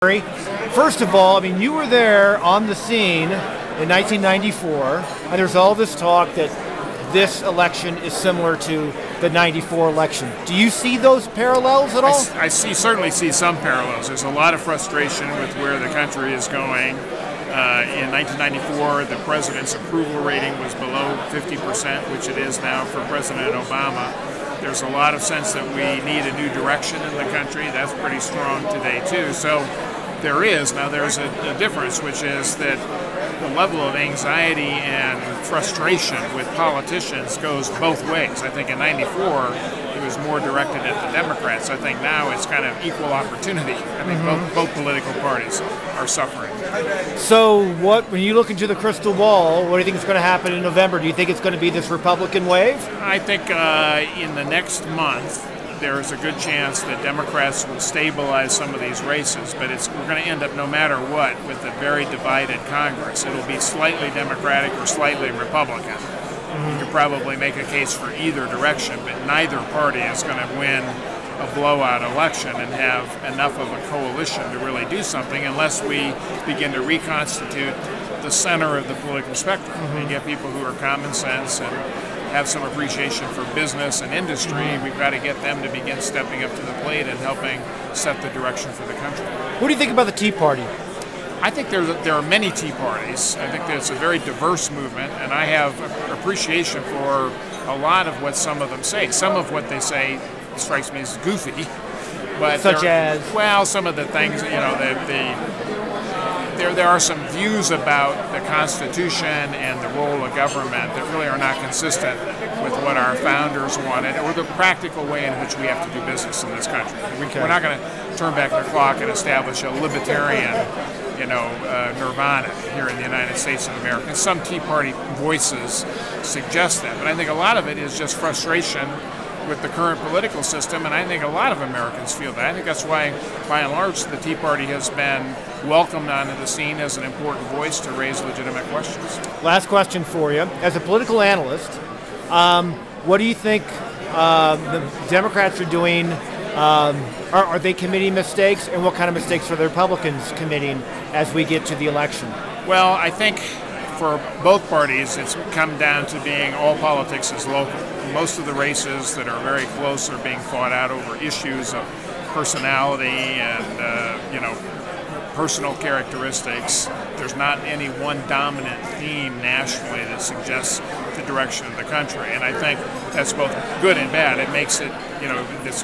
First of all, I mean, you were there on the scene in 1994, and there's all this talk that this election is similar to the 94 election. Do you see those parallels at all? I certainly see some parallels. There's a lot of frustration with where the country is going. In 1994, the president's approval rating was below 50%, which it is now for President Obama. There's a lot of sense that we need a new direction in the country. That's pretty strong today, too. So there's a difference, which is that the level of anxiety and frustration with politicians goes both ways. I think in 94, it was more directed at the Democrats. I think now it's kind of equal opportunity. I think both political parties are suffering. So when you look into the crystal ball, what do you think is going to happen in November? Do you think it's going to be this Republican wave? I think in the next month, there's a good chance that Democrats will stabilize some of these races, but we're going to end up, no matter what, with a very divided Congress. It'll be slightly Democratic or slightly Republican. You could probably make a case for either direction, but neither party is going to win a blowout election and have enough of a coalition to really do something unless we begin to reconstitute the center of the political spectrum and get people who are common sense and have some appreciation for business and industry. We've got to get them to begin stepping up to the plate and helping set the direction for the country. What do you think about the Tea Party? I think there are many Tea Parties. I think that it's a very diverse movement, and I have appreciation for a lot of what some of them say. Some of what they say strikes me as goofy. But such as? Well, some of the things, there are some views about the Constitution and the role of government that really are not consistent with what our founders wanted or the practical way in which we have to do business in this country. We're not going to turn back the clock and establish a libertarian, nirvana here in the United States of America. And some Tea Party voices suggest that, but I think a lot of it is just frustration with the current political system, and I think a lot of Americans feel that. I think that's why, by and large, the Tea Party has been welcomed onto the scene as an important voice to raise legitimate questions. Last question for you. As a political analyst, what do you think the Democrats are doing? Are they committing mistakes, and what kind of mistakes are the Republicans committing as we get to the election? Well, I think for both parties, it's come down to being all politics is local. Most of the races that are very close are being fought out over issues of personality and, personal characteristics. There's not any one dominant theme nationally that suggests the direction of the country. And I think that's both good and bad. It makes it,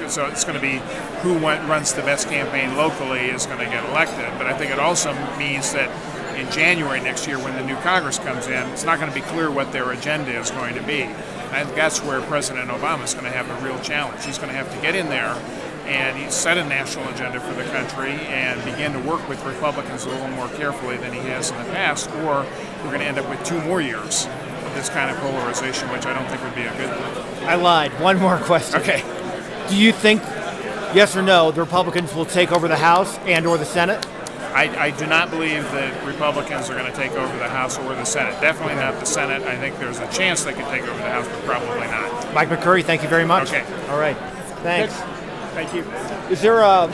so it's going to be who runs the best campaign locally is going to get elected. But I think it also means that in January next year, when the new Congress comes in, it's not going to be clear what their agenda is going to be. I think that's where President Obama is going to have a real challenge. He's going to have to get in there and set a national agenda for the country and begin to work with Republicans a little more carefully than he has in the past, or we're going to end up with 2 more years of this kind of polarization, which I don't think would be a good thing. I lied. One more question. Okay. Do you think, yes or no, the Republicans will take over the House and or the Senate? I do not believe that Republicans are going to take over the House or the Senate. Definitely not the Senate. I think there's a chance they could take over the House, but probably not. Mike McCurry, thank you very much. Okay. All right. Thanks. Thank you. Is there a